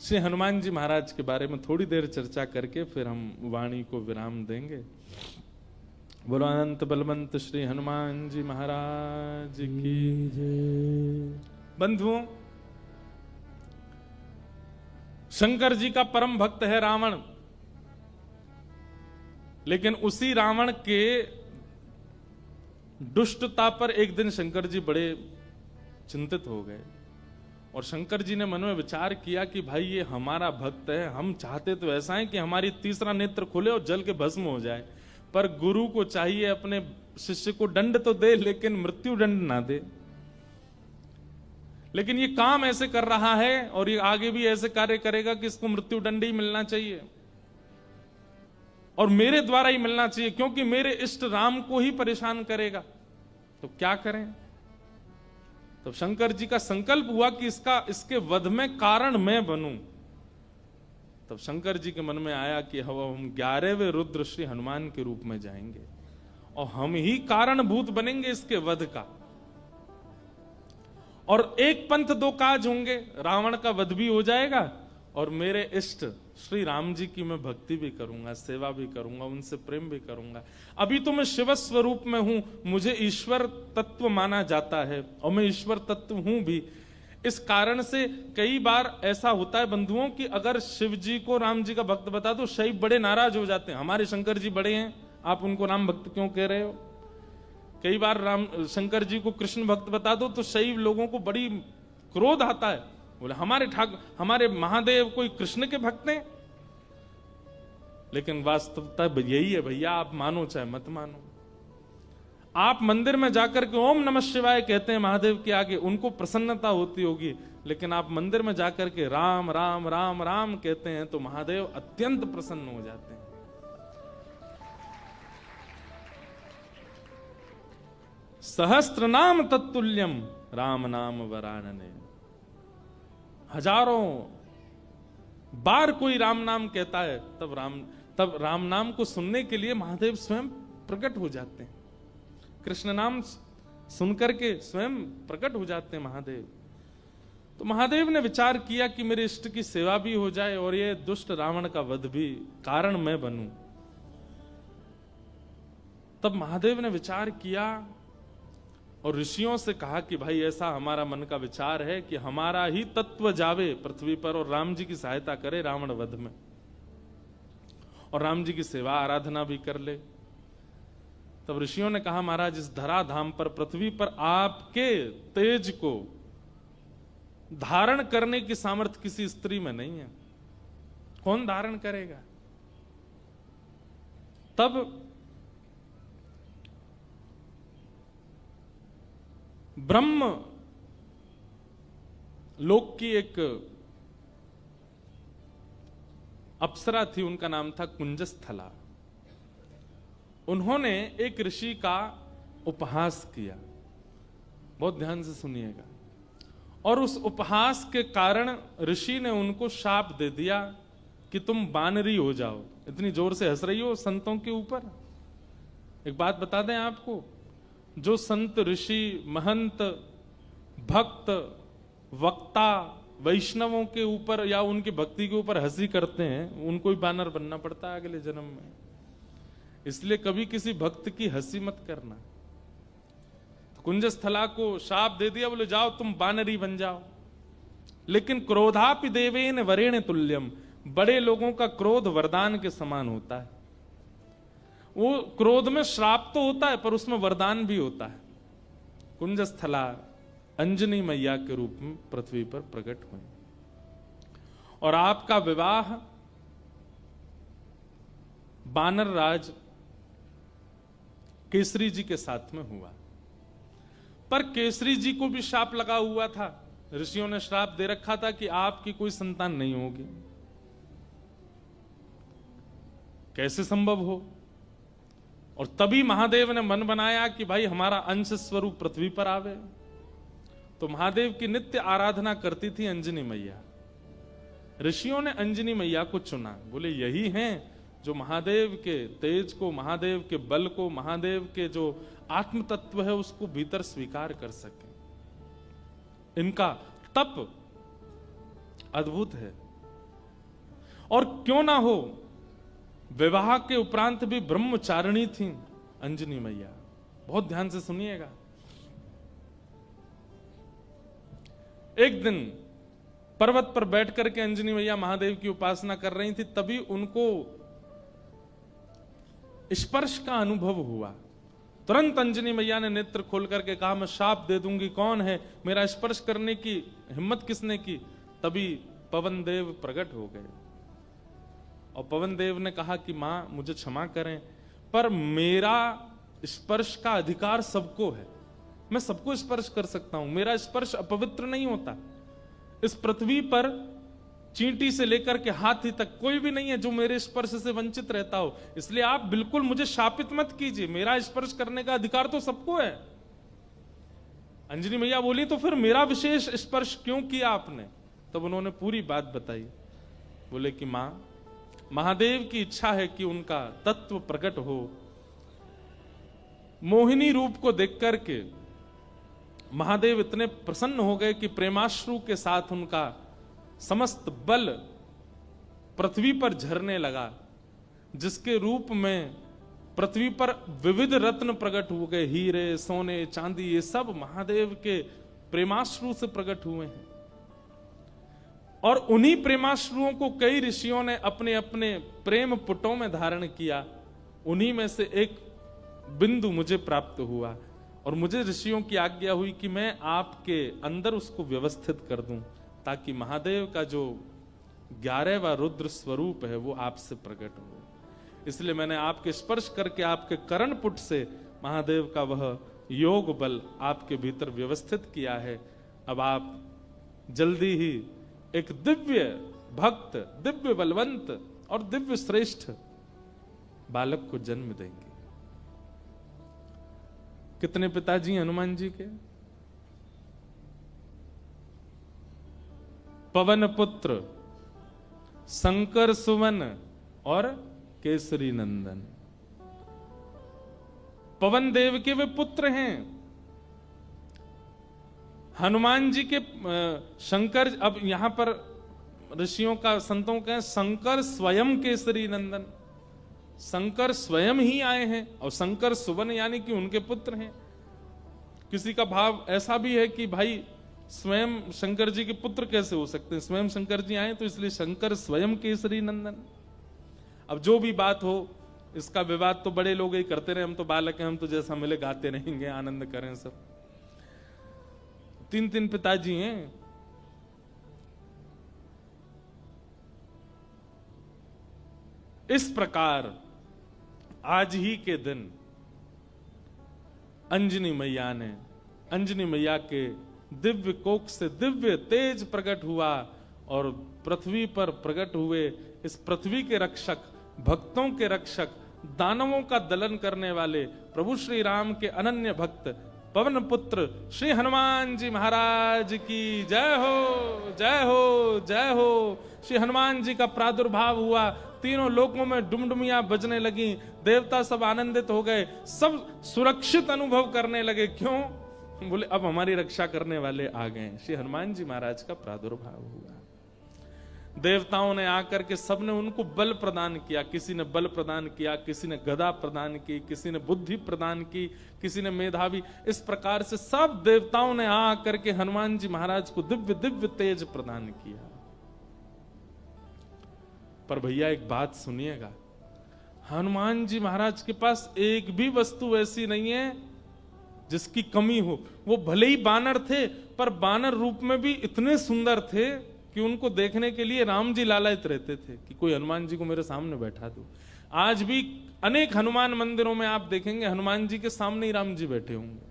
श्री हनुमान जी महाराज के बारे में थोड़ी देर चर्चा करके फिर हम वाणी को विराम देंगे। बोलो अनंत बलवंत श्री हनुमान जी महाराज की जय। बंधुओं, शंकर जी का परम भक्त है रावण, लेकिन उसी रावण के दुष्टता पर एक दिन शंकर जी बड़े चिंतित हो गए और शंकर जी ने मन में विचार किया कि भाई ये हमारा भक्त है, हम चाहते तो ऐसा है कि हमारी तीसरा नेत्र खुले और जल के भस्म हो जाए, पर गुरु को चाहिए अपने शिष्य को दंड तो दे लेकिन मृत्यु दंड ना दे। लेकिन ये काम ऐसे कर रहा है और ये आगे भी ऐसे कार्य करेगा कि इसको मृत्यु दंड ही मिलना चाहिए और मेरे द्वारा ही मिलना चाहिए, क्योंकि मेरे इष्ट राम को ही परेशान करेगा। तो क्या करें? तो शंकर जी का संकल्प हुआ कि इसके वध में कारण मैं बनूं। तब शंकर जी के मन में आया कि हम 11वें रुद्र श्री हनुमान के रूप में जाएंगे और हम ही कारणभूत बनेंगे इसके वध का, और एक पंथ दो काज होंगे, रावण का वध भी हो जाएगा और मेरे इष्ट श्री राम जी की मैं भक्ति भी करूंगा, सेवा भी करूंगा, उनसे प्रेम भी करूंगा। अभी तो मैं शिव स्वरूप में हूं, मुझे ईश्वर तत्व माना जाता है और मैं ईश्वर तत्व हूं भी। इस कारण से कई बार ऐसा होता है बंधुओं कि अगर शिव जी को राम जी का भक्त बता दो, शैव बड़े नाराज हो जाते हैं, हमारे शंकर जी बड़े हैं, आप उनको राम भक्त क्यों कह रहे हो। कई बार शंकर जी को कृष्ण भक्त बता दो तो शैव लोगों को बड़ी क्रोध आता है, बोले हमारे महादेव कोई कृष्ण के भक्त हैं। लेकिन वास्तवता यही है भैया, आप मानो चाहे मत मानो। आप मंदिर में जाकर के ओम नमः शिवाय कहते हैं महादेव के आगे, उनको प्रसन्नता होती होगी, लेकिन आप मंदिर में जाकर के राम राम राम राम कहते हैं तो महादेव अत्यंत प्रसन्न हो जाते हैं। सहस्त्र नाम तत्तुल्यम राम नाम वरानने। हजारों बार कोई राम नाम कहता है तब राम नाम को सुनने के लिए महादेव स्वयं प्रकट हो जाते हैं। कृष्ण नाम सुनकर के स्वयं प्रकट हो जाते हैं महादेव। तो महादेव ने विचार किया कि मेरे इष्ट की सेवा भी हो जाए और ये दुष्ट रावण का वध भी कारण मैं बनूं। तब महादेव ने विचार किया और ऋषियों से कहा कि भाई ऐसा हमारा मन का विचार है कि हमारा ही तत्व जावे पृथ्वी पर और राम जी की सहायता करे रावण वध में, और राम जी की सेवा आराधना भी कर ले। तब ऋषियों ने कहा महाराज, इस धराधाम पर पृथ्वी पर आपके तेज को धारण करने की सामर्थ्य किसी स्त्री में नहीं है, कौन धारण करेगा। तब ब्रह्म लोक की एक अप्सरा थी, उनका नाम था कुंजस्थला। उन्होंने एक ऋषि का उपहास किया, बहुत ध्यान से सुनिएगा, और उस उपहास के कारण ऋषि ने उनको शाप दे दिया कि तुम बानरी हो जाओ। इतनी जोर से हंस रही हो संतों के ऊपर। एक बात बता दें आपको, जो संत ऋषि महंत भक्त वक्ता वैष्णवों के ऊपर या उनकी भक्ति के ऊपर हंसी करते हैं, उनको ही बानर बनना पड़ता है अगले जन्म में। इसलिए कभी किसी भक्त की हंसी मत करना। तो कुंजस्थला को शाप दे दिया, बोले जाओ तुम बानरी बन जाओ। लेकिन क्रोधापि देवेन वरेण तुल्यम, बड़े लोगों का क्रोध वरदान के समान होता है। वो क्रोध में श्राप तो होता है पर उसमें वरदान भी होता है। कुंजस्थला अंजनी मैया के रूप में पृथ्वी पर प्रकट हुई और आपका विवाह बानर राज केसरी जी के साथ में हुआ। पर केसरी जी को भी शाप लगा हुआ था, ऋषियों ने श्राप दे रखा था कि आपकी कोई संतान नहीं होगी। कैसे संभव हो। और तभी महादेव ने मन बनाया कि भाई हमारा अंश स्वरूप पृथ्वी पर आवे। तो महादेव की नित्य आराधना करती थी अंजनी मैया। ऋषियों ने अंजनी मैया को चुना, बोले यही हैं जो महादेव के तेज को, महादेव के बल को, महादेव के जो आत्म तत्व है उसको भीतर स्वीकार कर सके। इनका तप अद्भुत है। और क्यों ना हो, विवाह के उपरांत भी ब्रह्मचारिणी थी अंजनी मैया। बहुत ध्यान से सुनिएगा। एक दिन पर्वत पर बैठ करके अंजनी मैया महादेव की उपासना कर रही थी, तभी उनको स्पर्श का अनुभव हुआ। तुरंत अंजनी मैया ने नेत्र खोल करके कहा, मैं शाप दे दूंगी, कौन है, मेरा स्पर्श करने की हिम्मत किसने की? तभी पवन देव प्रकट हो गए और पवन देव ने कहा कि मां मुझे क्षमा करें, पर मेरा स्पर्श का अधिकार सबको है, मैं सबको स्पर्श कर सकता हूं, मेरा स्पर्श अपवित्र नहीं होता। इस पृथ्वी पर चींटी से लेकर के हाथी तक कोई भी नहीं है जो मेरे स्पर्श से वंचित रहता हो, इसलिए आप बिल्कुल मुझे शापित मत कीजिए, मेरा स्पर्श करने का अधिकार तो सबको है। अंजनी मैया बोली, तो फिर मेरा विशेष स्पर्श क्यों किया आपने? तब उन्होंने पूरी बात बताई। बोले कि मां, महादेव की इच्छा है कि उनका तत्व प्रकट हो। मोहिनी रूप को देख करके महादेव इतने प्रसन्न हो गए कि प्रेमाश्रु के साथ उनका समस्त बल पृथ्वी पर झरने लगा, जिसके रूप में पृथ्वी पर विविध रत्न प्रकट हो गए, हीरे, सोने, चांदी, ये सब महादेव के प्रेमाश्रु से प्रकट हुए हैं। और उन्हीं प्रेमाश्रुओं को कई ऋषियों ने अपने अपने प्रेम पुटों में धारण किया। उन्हीं में से एक बिंदु मुझे प्राप्त हुआ और मुझे ऋषियों की आज्ञा हुई कि मैं आपके अंदर उसको व्यवस्थित कर दूं, ताकि महादेव का जो 11वां रुद्र स्वरूप है वो आपसे प्रकट हो। इसलिए मैंने आपके स्पर्श करके आपके करणपुट से महादेव का वह योग बल आपके भीतर व्यवस्थित किया है। अब आप जल्दी ही एक दिव्य भक्त, दिव्य बलवंत और दिव्य श्रेष्ठ बालक को जन्म देंगे। कितने पिताजी हनुमान जी के? पवन पुत्र, शंकर सुवन और केसरी नंदन। पवन देव के वे पुत्र हैं। हनुमान जी के शंकर, अब यहां पर ऋषियों का, संतों का शंकर स्वयं केसरी नंदन, शंकर स्वयं ही आए हैं और शंकर सुवन यानी कि उनके पुत्र हैं। किसी का भाव ऐसा भी है कि भाई स्वयं शंकर जी के पुत्र कैसे हो सकते हैं, स्वयं शंकर जी आए तो इसलिए शंकर स्वयं केसरी नंदन। अब जो भी बात हो, इसका विवाद तो बड़े लोग ही करते रहे, हम तो बालक हैं, हम तो जैसा मिले गाते रहेंगे, आनंद करें सब। 3 पिताजी हैं। इस प्रकार आज ही के दिन अंजनी मैया ने, अंजनी मैया के दिव्य कोख से दिव्य तेज प्रकट हुआ और पृथ्वी पर प्रकट हुए इस पृथ्वी के रक्षक, भक्तों के रक्षक, दानवों का दलन करने वाले प्रभु श्री राम के अनन्य भक्त पवन पुत्र श्री हनुमान जी महाराज की जय हो, जय हो, जय हो। श्री हनुमान जी का प्रादुर्भाव हुआ, तीनों लोकों में डुमडुमियां बजने लगी, देवता सब आनंदित हो गए, सब सुरक्षित अनुभव करने लगे। क्यों? बोले अब हमारी रक्षा करने वाले आ गए। श्री हनुमान जी महाराज का प्रादुर्भाव हुआ। देवताओं ने आकर के सबने उनको बल प्रदान किया, किसी ने बल प्रदान किया, किसी ने गदा प्रदान की, किसी ने बुद्धि प्रदान की, किसी ने मेधावी। इस प्रकार से सब देवताओं ने आकर के हनुमान जी महाराज को दिव्य दिव्य तेज प्रदान किया। पर भैया एक बात सुनिएगा, हनुमान जी महाराज के पास एक भी वस्तु ऐसी नहीं है जिसकी कमी हो। वो भले ही बानर थे, पर बानर रूप में भी इतने सुंदर थे कि उनको देखने के लिए राम जी लालायित रहते थे कि कोई हनुमान जी को मेरे सामने बैठा दो। आज भी अनेक हनुमान मंदिरों में आप देखेंगे हनुमान जी के सामने ही राम जी बैठे होंगे।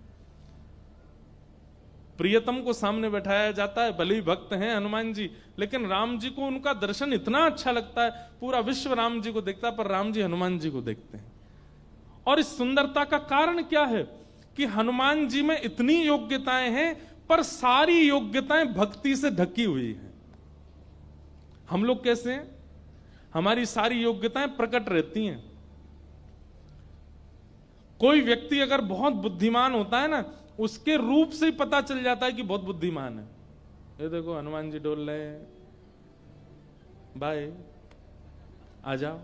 प्रियतम को सामने बैठाया जाता है, भले ही भक्त हैं हनुमान जी, लेकिन राम जी को उनका दर्शन इतना अच्छा लगता है, पूरा विश्व राम जी को देखता है, पर राम जी हनुमान जी को देखते हैं। और इस सुंदरता का कारण क्या है कि हनुमान जी में इतनी योग्यताएं हैं, पर सारी योग्यताएं भक्ति से ढकी हुई हैं। हम लोग कैसे हैं? हमारी सारी योग्यताएं प्रकट रहती हैं। कोई व्यक्ति अगर बहुत बुद्धिमान होता है ना, उसके रूप से ही पता चल जाता है कि बहुत बुद्धिमान है। ये देखो हनुमान जी डोल रहे हैं भाई, आ जाओ,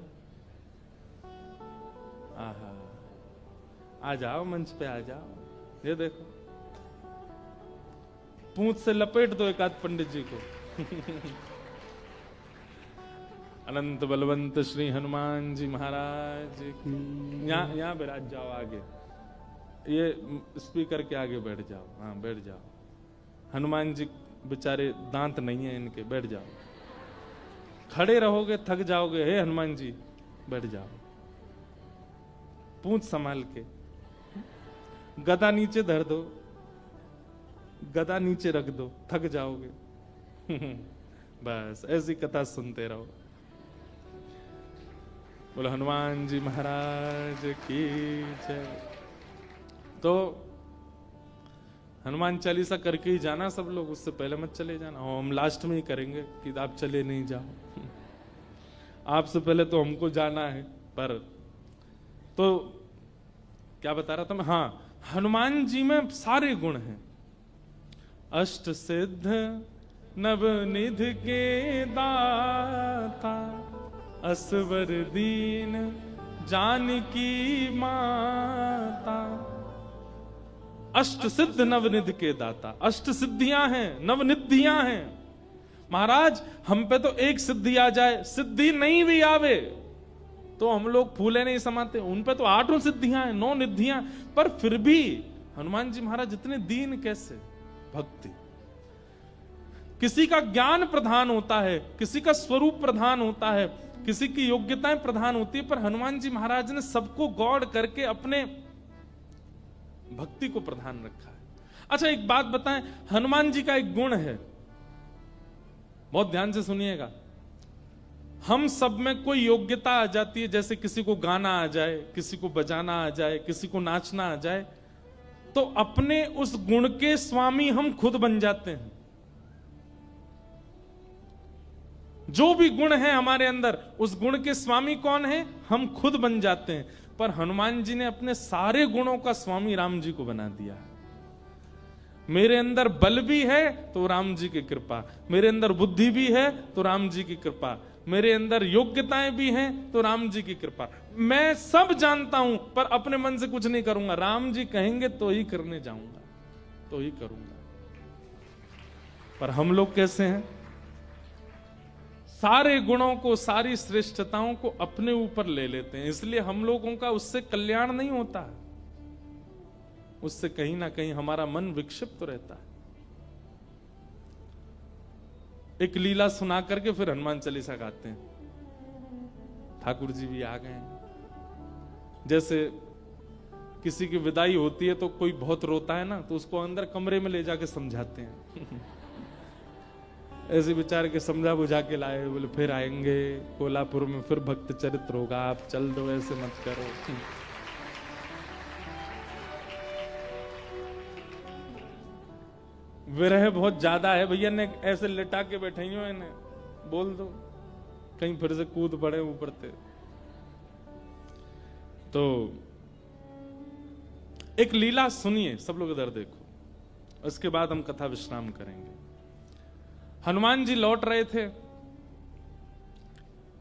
आहा, आ जाओ मंच पे आ जाओ। ये देखो, पूंछ से लपेट दो एक आध पंडित जी को। अनंत बलवंत श्री हनुमान जी महाराज की। यहाँ बैठ जाओ आगे, ये स्पीकर के आगे बैठ जाओ। हाँ बैठ जाओ। हनुमान जी बेचारे दांत नहीं है इनके, बैठ जाओ। खड़े रहोगे थक जाओगे। हे हनुमान जी बैठ जाओ, पूंछ संभाल के। गदा नीचे धर दो, गदा नीचे रख दो, थक जाओगे। बस ऐसी कथा सुनते रहो। बोलो हनुमान जी महाराज की जय। तो हनुमान चालीसा करके ही जाना सब लोग, उससे पहले मत चले जाना। हम लास्ट में ही करेंगे कि आप चले नहीं जाओ। आपसे पहले तो हमको जाना है। पर तो क्या बता रहा था मैं? हाँ, हनुमान जी में सारे गुण हैं। अष्ट सिद्ध नवनिधि के दाता, असवर दीन जानकी माता। अष्ट सिद्ध नवनिधि के दाता। अष्ट सिद्धियां हैं, नवनिधियां हैं। महाराज हम पे तो एक सिद्धि आ जाए, सिद्धि नहीं भी आवे तो हम लोग फूले नहीं समाते। उन पे तो 8 सिद्धियां हैं, 9 निधियां। पर फिर भी हनुमान जी महाराज इतने दीन कैसे? भक्ति। किसी का ज्ञान प्रधान होता है, किसी का स्वरूप प्रधान होता है, किसी की योग्यताएं प्रधान होती है, पर हनुमान जी महाराज ने सबको गौड़ करके अपने भक्ति को प्रधान रखा है। अच्छा एक बात बताएं, हनुमान जी का एक गुण है, बहुत ध्यान से सुनिएगा। हम सब में कोई योग्यता आ जाती है, जैसे किसी को गाना आ जाए, किसी को बजाना आ जाए, किसी को नाचना आ जाए, तो अपने उस गुण के स्वामी हम खुद बन जाते हैं। जो भी गुण है हमारे अंदर, उस गुण के स्वामी कौन है? हम खुद बन जाते हैं। पर हनुमान जी ने अपने सारे गुणों का स्वामी राम जी को बना दिया। मेरे अंदर बल भी है तो राम जी की कृपा, मेरे अंदर बुद्धि भी है तो राम जी की कृपा, मेरे अंदर योग्यताएं भी हैं तो राम जी की कृपा। मैं सब जानता हूं पर अपने मन से कुछ नहीं करूंगा। राम जी कहेंगे तो ही करने जाऊंगा, तो ही करूंगा। पर हम लोग कैसे हैं? सारे गुणों को, सारी श्रेष्ठताओं को अपने ऊपर ले लेते हैं। इसलिए हम लोगों का उससे कल्याण नहीं होता है, उससे कहीं ना कहीं हमारा मन विक्षिप्त रहता है। एक लीला सुना करके फिर हनुमान चालीसा गाते हैं। ठाकुर जी भी आ गए हैं। जैसे किसी की विदाई होती है तो कोई बहुत रोता है ना, तो उसको अंदर कमरे में ले जाके समझाते हैं। ऐसे विचार के समझा बुझा के लाए, बोले फिर आएंगे कोल्हापुर में, फिर भक्त चरित्र होगा, आप चल दो, ऐसे मत करो। विरह बहुत ज्यादा है भैया ने, ऐसे लिटा के बैठे हो इन्हें, बोल दो कहीं फिर से कूद पड़े ऊपर से। तो एक लीला सुनिए, सब लोग इधर देखो, उसके बाद हम कथा विश्राम करेंगे। हनुमान जी लौट रहे थे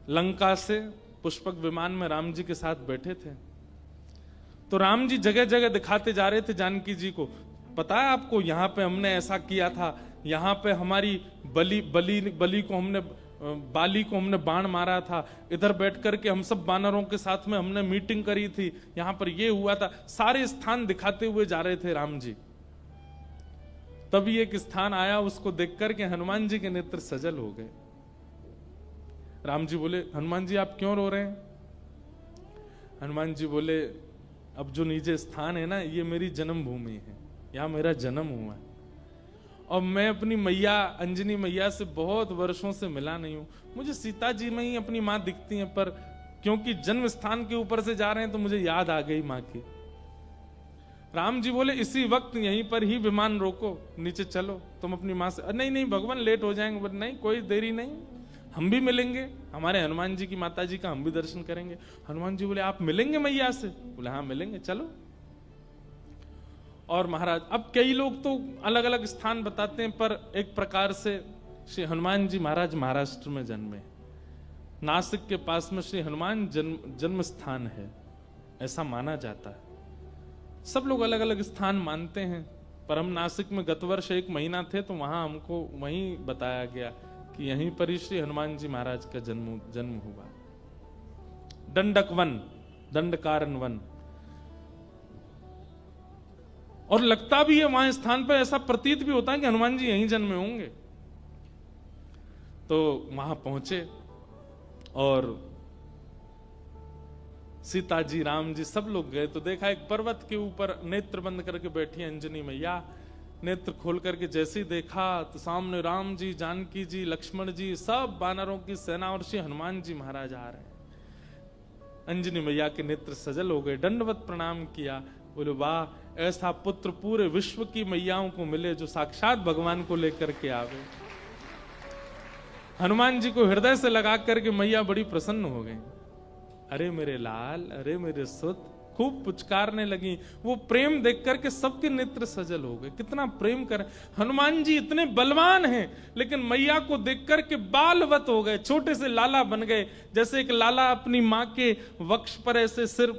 लंका से, पुष्पक विमान में राम जी के साथ बैठे थे। तो राम जी जगह जगह दिखाते जा रहे थे जानकी जी को। पता है आपको, यहां पे हमने ऐसा किया था, यहां पे हमारी बली को हमने, बाली को हमने बाण मारा था, इधर बैठ करके हम सब बानरों के साथ में हमने मीटिंग करी थी, यहां पर ये हुआ था। सारे स्थान दिखाते हुए जा रहे थे राम जी। तभी एक स्थान आया, उसको देख करके हनुमान जी के नेत्र सजल हो गए। राम जी बोले, हनुमान जी आप क्यों रो रहे हैं? हनुमान जी बोले, अब जो नीचे स्थान है ना, ये मेरी जन्मभूमि है, यहां मेरा जन्म हुआ है, और मैं अपनी मैया अंजनी मैया से बहुत वर्षों से मिला नहीं हूं। मुझे सीता जी में ही अपनी मां दिखती हैं, पर क्योंकि जन्म स्थान के ऊपर से जा रहे हैं तो मुझे याद आ गई मां की। राम जी बोले, इसी वक्त यहीं पर ही विमान रोको, नीचे चलो, तुम अपनी मां से। नहीं नहीं भगवान लेट हो जाएंगे। बोले नहीं, कोई देरी नहीं, हम भी मिलेंगे, हमारे हनुमान जी की माता जी का हम भी दर्शन करेंगे। हनुमान जी बोले, आप मिलेंगे मैया से? बोले हाँ मिलेंगे, चलो। और महाराज, अब कई लोग तो अलग अलग स्थान बताते हैं, पर एक प्रकार से श्री हनुमान जी महाराज महाराष्ट्र में जन्मे, नासिक के पास में श्री हनुमान जन्म स्थान है, ऐसा माना जाता है। सब लोग अलग अलग स्थान मानते हैं, पर हम नासिक में गत वर्ष 1 महीना थे तो वहां हमको वहीं बताया गया कि यहीं पर ही श्री हनुमान जी महाराज का जन्म हुआ। दंडक वन, दंडकारन वन, और लगता भी है वहां स्थान पर, ऐसा प्रतीत भी होता है कि हनुमान जी यहीं जन्मे होंगे। तो वहां पहुंचे और सीता जी, राम जी, सब लोग गए तो देखा एक पर्वत के ऊपर नेत्र बंद करके बैठी अंजनी मैया। नेत्र खोल करके जैसे ही देखा तो सामने राम जी, जानकी जी, लक्ष्मण जी, सब वानरों की सेना और श्री हनुमान जी महाराज आ रहे हैं। अंजनी मैया के नेत्र सजल हो गए, दंडवत प्रणाम किया, बोले वाह, ऐसा पुत्र पूरे विश्व की मैयाओं को मिले जो साक्षात भगवान को लेकर के आवे। हनुमान जी को हृदय से लगा करके मैया बड़ी प्रसन्न हो गई। अरे मेरे लाल, अरे मेरे सुत, खूब पुचकारने लगी। वो प्रेम देख करके सबके नेत्र सजल हो गए। कितना प्रेम कर, हनुमान जी इतने बलवान हैं लेकिन मैया को देख करके बालवत हो गए, छोटे से लाला बन गए। जैसे एक लाला अपनी माँ के वक्ष पर ऐसे सिर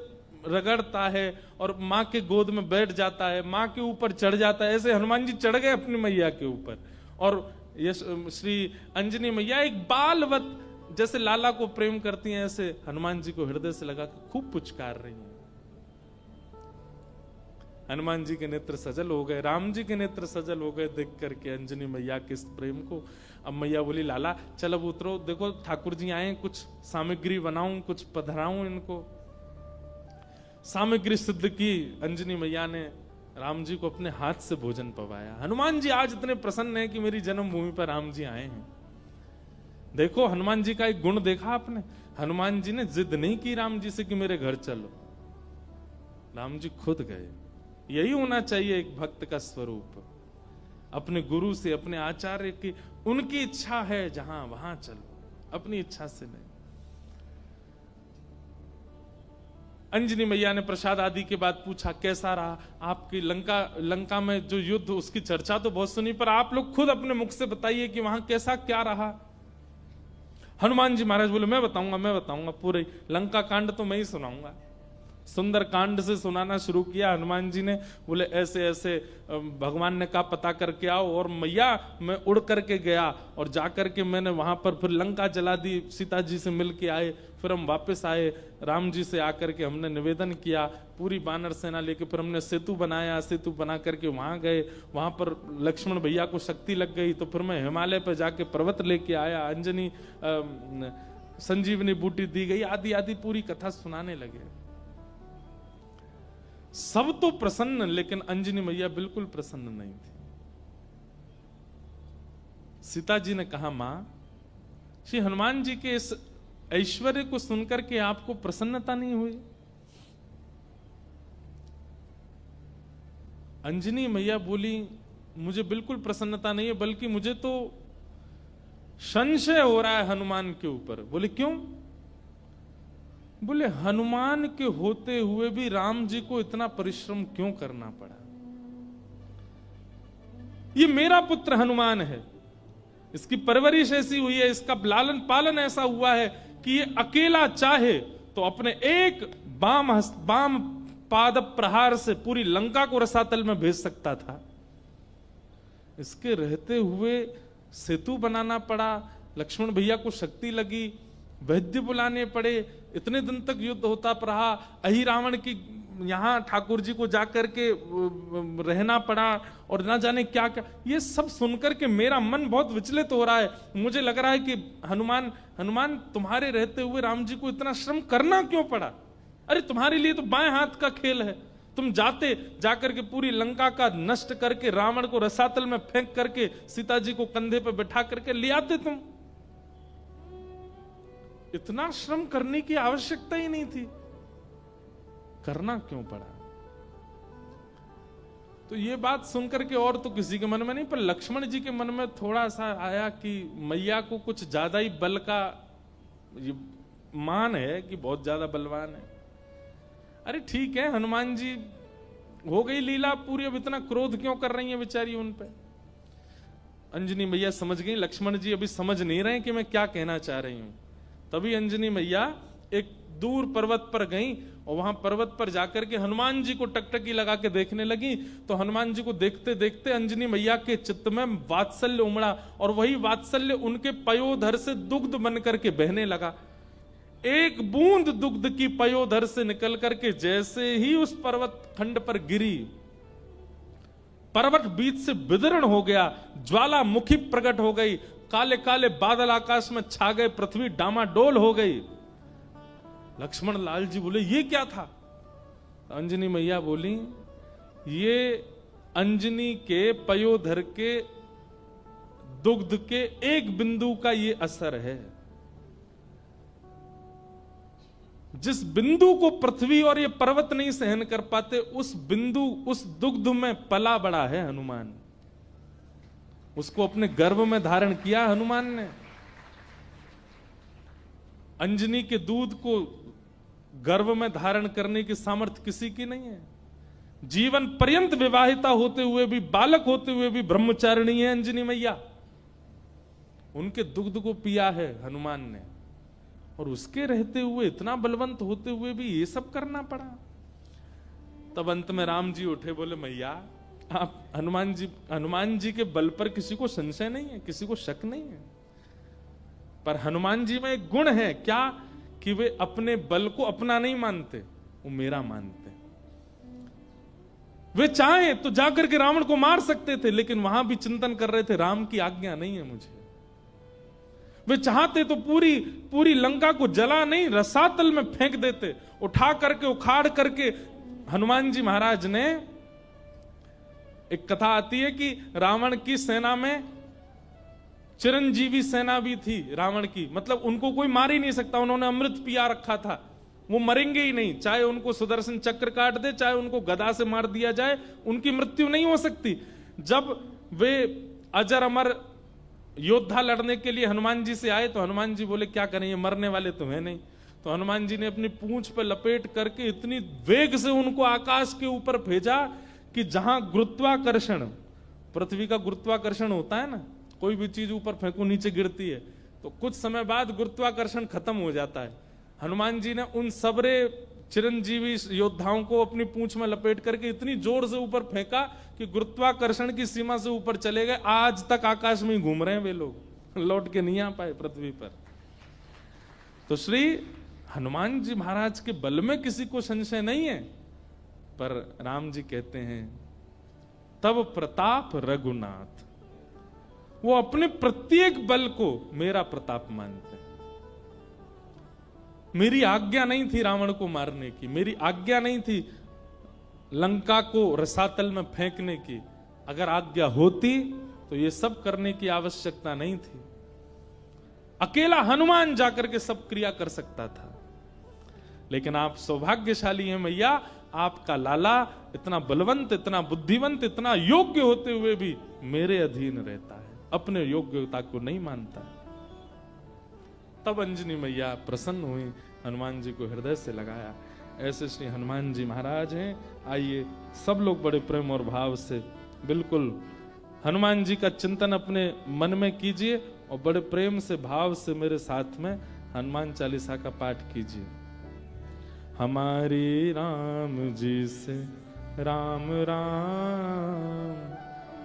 रगड़ता है और माँ के गोद में बैठ जाता है, माँ के ऊपर चढ़ जाता है, ऐसे हनुमान जी चढ़ गए अपनी मैया के ऊपर। और ये श्री अंजनी मैया एक बालवत जैसे लाला को प्रेम करती हैं, ऐसे हनुमान जी को हृदय से लगा के खूब पुचकार रही हैं। हनुमान जी के नेत्र सजल हो गए, राम जी के नेत्र सजल हो गए देख करके अंजनी मैया के इस प्रेम को। अब मैया बोली, लाला चल अब उतरो, देखो ठाकुर जी आए, कुछ सामग्री बनाऊं, कुछ पधराऊं इनको। सामग्री सिद्ध की अंजनी मैया ने, राम जी को अपने हाथ से भोजन पवाया। हनुमान जी आज इतने प्रसन्न हैं कि मेरी जन्मभूमि पर राम जी आए हैं। देखो हनुमान जी का एक गुण देखा आपने, हनुमान जी ने जिद नहीं की राम जी से कि मेरे घर चलो, राम जी खुद गए। यही होना चाहिए एक भक्त का स्वरूप, अपने गुरु से, अपने आचार्य की, उनकी इच्छा है जहां वहां चलो, अपनी इच्छा से नहीं। अंजनी मैया ने प्रसाद आदि के बाद पूछा, कैसा रहा आपकी लंका में जो युद्ध, उसकी चर्चा तो बहुत सुनी, पर आप लोग खुद अपने मुख से बताइए कि वहां कैसा क्या रहा। हनुमान जी महाराज बोले, मैं बताऊंगा, पूरे लंका कांड तो मैं ही सुनाऊंगा। सुंदर कांड से सुनाना शुरू किया हनुमान जी ने। बोले ऐसे ऐसे भगवान ने कहा पता करके आओ, और मैया मैं उड़ करके गया और जाकर के मैंने वहां पर फिर लंका जला दी, सीता जी से मिल के आए, फिर हम वापस आए, राम जी से आकर के हमने निवेदन किया, पूरी बानर सेना लेके फिर हमने सेतु बनाया, सेतु बना करके वहां गए, वहां पर लक्ष्मण भैया को शक्ति लग गई, तो फिर मैं हिमालय पर जाके पर्वत लेके आया, अंजनी संजीवनी बूटी दी गई, आदि आदि पूरी कथा सुनाने लगे। सब तो प्रसन्न, लेकिन अंजनी मैया बिल्कुल प्रसन्न नहीं थी। सीता जी ने कहा, मां, श्री हनुमान जी के इस ऐश्वर्य को सुनकर के आपको प्रसन्नता नहीं हुई? अंजनी मैया बोली, मुझे बिल्कुल प्रसन्नता नहीं है, बल्कि मुझे तो संशय हो रहा है हनुमान के ऊपर। बोले क्यों? बोले हनुमान के होते हुए भी राम जी को इतना परिश्रम क्यों करना पड़ा? ये मेरा पुत्र हनुमान है, इसकी परवरिश ऐसी हुई है, इसका लालन पालन ऐसा हुआ है कि ये अकेला चाहे तो अपने एक बाम पाद प्रहार से पूरी लंका को रसातल में भेज सकता था। इसके रहते हुए सेतु बनाना पड़ा, लक्ष्मण भैया को शक्ति लगी, वैद्य बुलाने पड़े, इतने दिन तक युद्ध होता रहा, अहि रावण की यहां ठाकुर जी को जाकर के रहना पड़ा, और ना जाने क्या क्या। ये सब सुनकर के मेरा मन बहुत विचलित हो रहा है। मुझे लग रहा है कि हनुमान तुम्हारे रहते हुए राम जी को इतना श्रम करना क्यों पड़ा? अरे तुम्हारे लिए तो बाएं हाथ का खेल है, तुम जाकर के पूरी लंका का नष्ट करके रावण को रसातल में फेंक करके सीता जी को कंधे पे बैठा करके ले आते तुम। इतना श्रम करने की आवश्यकता ही नहीं थी, करना क्यों पड़ा? तो ये बात सुनकर के और तो किसी के मन में नहीं, पर लक्ष्मण जी के मन में थोड़ा सा आया कि मैया को कुछ ज्यादा ही बल का ये मान है कि बहुत ज्यादा बलवान है। अरे ठीक है, हनुमान जी हो गई लीला पूरी, अब इतना क्रोध क्यों कर रही है बेचारी उन पे? अंजनी मैया समझ गई लक्ष्मण जी अभी समझ नहीं रहे कि मैं क्या कहना चाह रही हूं। तभी अंजनी मैया एक दूर पर्वत पर गई और वहां पर्वत पर जाकर के हनुमान जी को टकटकी लगा के देखने लगी। तो हनुमान जी को देखते देखते अंजनी मैया के चित्त में वात्सल्य उमड़ा और वही वात्सल्य उनके पयोधर से दुग्ध बन करके बहने लगा। एक बूंद दुग्ध की पयोधर से निकल करके जैसे ही उस पर्वत खंड पर गिरी, पर्वत बीच से विदीर्ण हो गया, ज्वालामुखी प्रकट हो गई, काले काले बादल आकाश में छा गए, पृथ्वी डामाडोल हो गई। लक्ष्मण लाल जी बोले ये क्या था? अंजनी मैया बोली ये अंजनी के पयोधर के दुग्ध के एक बिंदु का ये असर है। जिस बिंदु को पृथ्वी और ये पर्वत नहीं सहन कर पाते, उस बिंदु, उस दुग्ध में पला बड़ा है हनुमान। उसको अपने गर्भ में धारण किया हनुमान ने। अंजनी के दूध को गर्भ में धारण करने की सामर्थ्य किसी की नहीं है। जीवन पर्यंत विवाहिता होते हुए भी, बालक होते हुए भी ब्रह्मचारिणी है अंजनी मैया। उनके दुग्ध को पिया है हनुमान ने, और उसके रहते हुए, इतना बलवंत होते हुए भी ये सब करना पड़ा। तब अंत में राम जी उठे, बोले मैया आप हनुमान जी के बल पर किसी को संशय नहीं है, किसी को शक नहीं है। पर हनुमान जी में एक गुण है क्या, कि वे अपने बल को अपना नहीं मानते, वो मेरा मानते। वे चाहें तो जाकर के रावण को मार सकते थे, लेकिन वहां भी चिंतन कर रहे थे राम की आज्ञा नहीं है मुझे। वे चाहते तो पूरी लंका को जला नहीं, रसातल में फेंक देते, उठा करके उखाड़ करके। हनुमान जी महाराज ने, एक कथा आती है कि रावण की सेना में चिरंजीवी सेना भी थी रावण की, मतलब उनको कोई मार ही नहीं सकता, उन्होंने अमृत पिया रखा था, वो मरेंगे ही नहीं, चाहे उनको सुदर्शन चक्र काट दे, चाहे उनको गदा से मार दिया जाए, उनकी मृत्यु नहीं हो सकती। जब वे अजर अमर योद्धा लड़ने के लिए हनुमान जी से आए तो हनुमान जी बोले क्या करें, ये मरने वाले तो है नहीं। तो हनुमान जी ने अपनी पूंछ पर लपेट करके इतनी वेग से उनको आकाश के ऊपर भेजा कि जहां गुरुत्वाकर्षण, पृथ्वी का गुरुत्वाकर्षण होता है ना, कोई भी चीज ऊपर फेंको नीचे गिरती है, तो कुछ समय बाद गुरुत्वाकर्षण खत्म हो जाता है। हनुमान जी ने उन सबरे चिरंजीवी योद्धाओं को अपनी पूंछ में लपेट करके इतनी जोर से ऊपर फेंका कि गुरुत्वाकर्षण की सीमा से ऊपर चले गए। आज तक आकाश में ही घूम रहे हैं वे लोग, लौट के नहीं आ पाए पृथ्वी पर। तो श्री हनुमान जी महाराज के बल में किसी को संशय नहीं है। पर राम जी कहते हैं तब प्रताप रघुनाथ, वो अपने प्रत्येक बल को मेरा प्रताप मानते हैं। मेरी आज्ञा नहीं थी रावण को मारने की, मेरी आज्ञा नहीं थी लंका को रसातल में फेंकने की। अगर आज्ञा होती तो ये सब करने की आवश्यकता नहीं थी। अकेला हनुमान जाकर के सब क्रिया कर सकता था। लेकिन आप सौभाग्यशाली हैं मैया, आपका लाला इतना बलवंत, इतना बुद्धिवंत, इतना योग्य होते हुए भी मेरे अधीन रहता है, अपने योग्यता को नहीं मानता। तब अंजनी मैया प्रसन्न हुई, हनुमान जी को हृदय से लगाया। ऐसे श्री हनुमान जी महाराज हैं। आइए सब लोग बड़े प्रेम और भाव से बिल्कुल हनुमान जी का चिंतन अपने मन में कीजिए और बड़े प्रेम से भाव से मेरे साथ में हनुमान चालीसा का पाठ कीजिए। हमारी राम जी से राम राम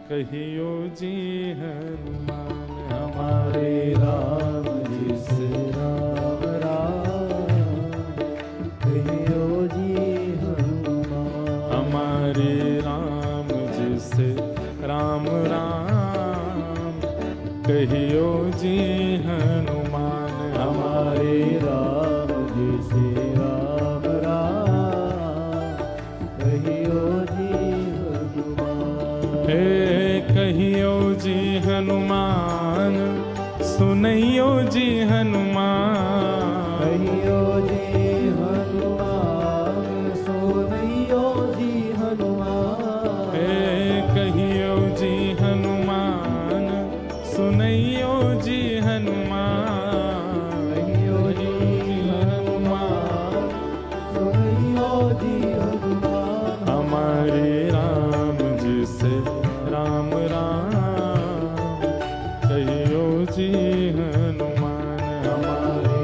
कहियो जी हनुमान, हमारे राम जी से राम राम कहियो जी हनुमान, हमारे राम जी से राम राम कहियो जी हनुमान, हमारे राम जी से राम राम कहियो जी हनुमान, हे कहियो जी हनुमान सुनइयो जी हनुमान, कहियो जी हनुमान सुनइयो जी हनुमान, हे कहियो जी हनुमान सुनइयो जी हनुमान, कहियो जी हनुमान सुनइयो जी हनुमान, हमारे राम जी से राम राम कहियो जी हनुमान, हमारे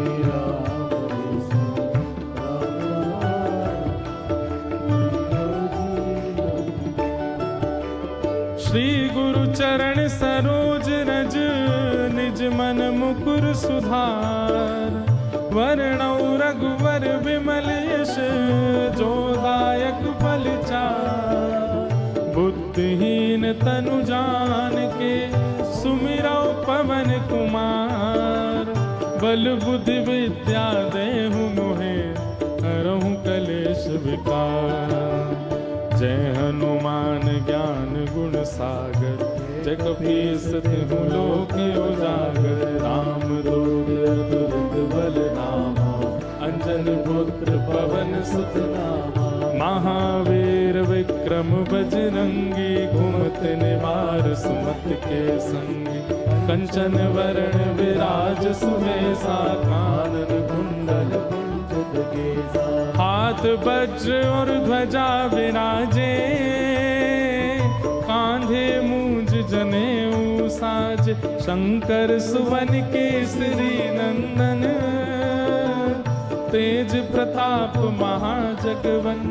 निज मन मुकुर सुधार, वर्णौ रघुवर विमल यश, जोदायक फल चार। बुद्धिहीन तनु जान के, सुमिरौ पवन कुमार। बल बुद्धि विद्या देहु मोहे, हरहु कलेश विकार। जय हनुमान ज्ञान गुण सागर, जय कपीस तिहु लोक उजागर। राम दूत तुरत बल धामा, अंजन पुत्र पवन सुत नामा। महावीर विक्रम बजरंगी, कुमति निवार सुमत के संगी। कंचन वरण विराज सुबेसा, कानन कुंडल कुंचित केसा। हाथ वज्र और ध्वजा विराजे, कांधे मूंज जनेऊ साज। शंकर सुवन केसरी नंदन, तेज प्रताप महाजगवन।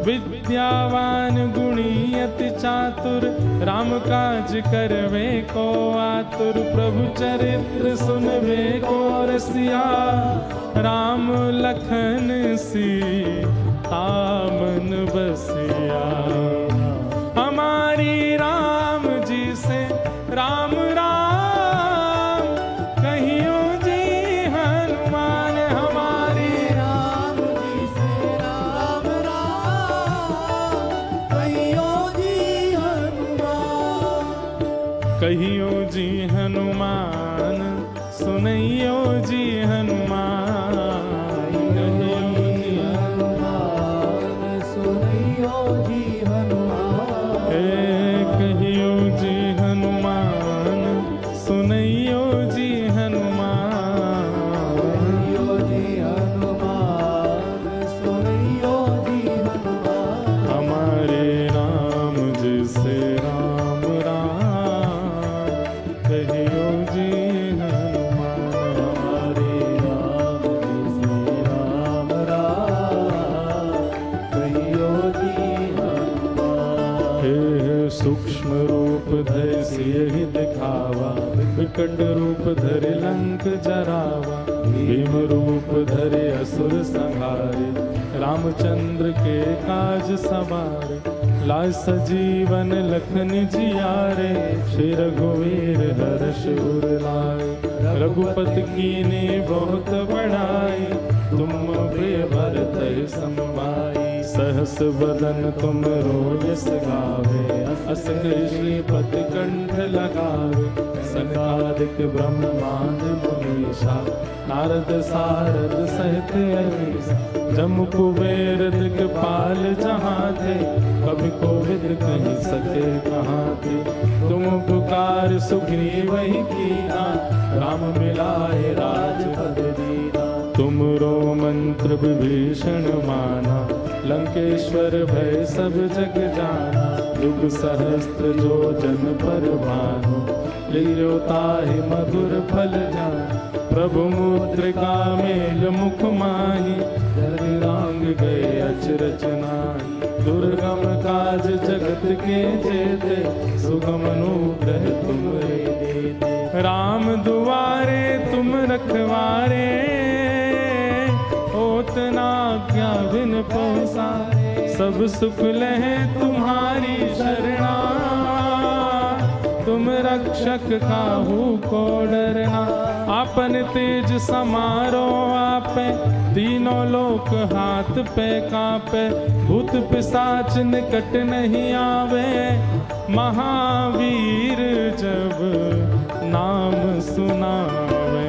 विद्यावान गुणी अति चातुर, राम काज करवे को आतुर। प्रभु चरित्र सुनवे को रसिया, राम लखन सीता मन बसिया। हमारी राम जी से राम राम, कहियो जी हनुमान। हमारी राम जी से राम राम, कहियो जी हनुमान। कहियो जी हनुमान, सुनैयो जी हनुमान। कहियो जी हनुमान, सुनैयो जी हनुमान। कहियो जी हनुमान, सुनैयो जी हनुमान। कहियो जी हनुमान, सुनैयो जी हनुमान। हमारे राम जी से राम राम, कहियो जी हनुमान। हमारे राम जी से राम राम, कहियो जी हनुमान। हे सूक्ष्म रूप धरि सियहि दिखावा, विकट रूप धरि लंक जरावा। भीम रूप धरि असुर संहारे, रामचंद्र के काज सवारे। लाय सजीवन लखन जियारे, श्री रघुवीर हर्ष उर लाए। रघुपति कीन्ही बहुत बड़ाई, तुम प्रिय भरत सम भाई। सहस बदन तुम रोजस गावे, अस श्रीपति कंठ लगावे। सनकादिक ब्रह्मांड मुनीषा, नारद सारद सहित अहीसा। जम कुबेर दिखपाल जहाँ थे, कभी कोविद कहीं सके कहाँ थे। तुम पुकार सुग्रीवहि कीना, राम मिलाए राजपद दीना। तुमरो मंत्र विभीषण माना, लंकेश्वर भय सब जग जाना। युग सहस्त्र जो जन पर भानु, लील्यो ताहि मधुर फल जान। प्रभु मुद्रिका मेल मुख माही, जग गए अचरज नाहि। दुर्गम काज जगत के जेते, सुगम अनुग्रह तुमरे देते। राम दुआरे तुम रखवारे, होत न आज्ञा बिन पसारे। सब सुख लहे तुम्हारी शरणा, तुम रक्षक काहू को डरना। आपन तेज समारो आपे, तीनों लोक हाथ पे कांपे। भूत पिशाच निकट नहीं आवे, महावीर जब नाम सुनावे।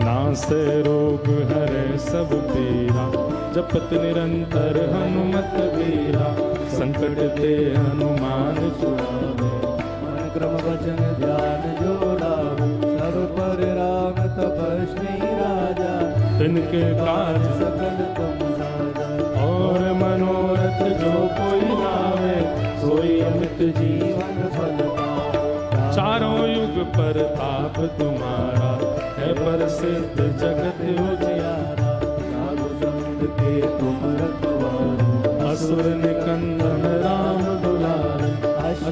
नासे रोग हरे सब पीरा, जपत निरंतर हनुमत वीरा। संकट ते हनुमान छुड़ावे, मन क्रम वचन ध्यान जो लावे। सब पर राम तपस्वी राजा, तिनके काज सकल तुम साजा। और मनोरथ जो कोई लावे, सोई अमित जीवन फल पावे। चारों युग पर ताप तुम्हारा, है प्रसिद्ध जगत उजियारा। साधु संत के तुम रखवारे, असुर निकंदन राम दुलारे।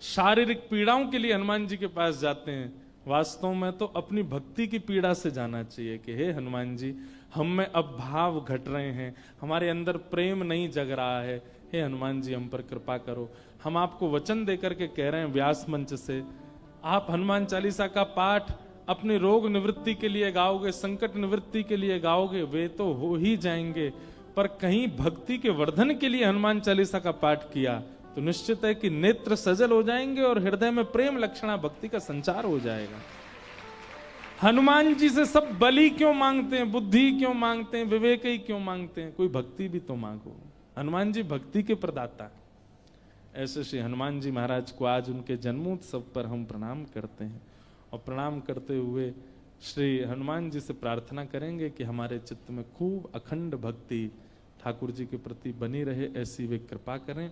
शारीरिक पीड़ाओं के लिए हनुमान जी के पास जाते हैं, वास्तव में तो अपनी भक्ति की पीड़ा से जाना चाहिए कि हे हनुमान जी, हम में अब भाव घट रहे हैं, हमारे अंदर प्रेम नहीं जग रहा है, हे हनुमान जी हम पर कृपा करो। हम आपको वचन देकर के कह रहे हैं व्यास मंच से, आप हनुमान चालीसा का पाठ अपने रोग निवृत्ति के लिए गाओगे, संकट निवृत्ति के लिए गाओगे, वे तो हो ही जाएंगे, पर कहीं भक्ति के वर्धन के लिए हनुमान चालीसा का पाठ किया तो निश्चित है कि नेत्र सजल हो जाएंगे और हृदय में प्रेम लक्षणा भक्ति का संचार हो जाएगा। हनुमान जी से सब बलि क्यों मांगते हैं, बुद्धि क्यों मांगते हैं, विवेक ही क्यों मांगते हैं, कोई भक्ति भी तो मांगो। हनुमान जी भक्ति के प्रदाता है। ऐसे श्री हनुमान जी महाराज को आज उनके जन्मोत्सव पर हम प्रणाम करते हैं और प्रणाम करते हुए श्री हनुमान जी से प्रार्थना करेंगे कि हमारे चित्त में खूब अखंड भक्ति ठाकुर जी के प्रति बनी रहे, ऐसी वे कृपा करें।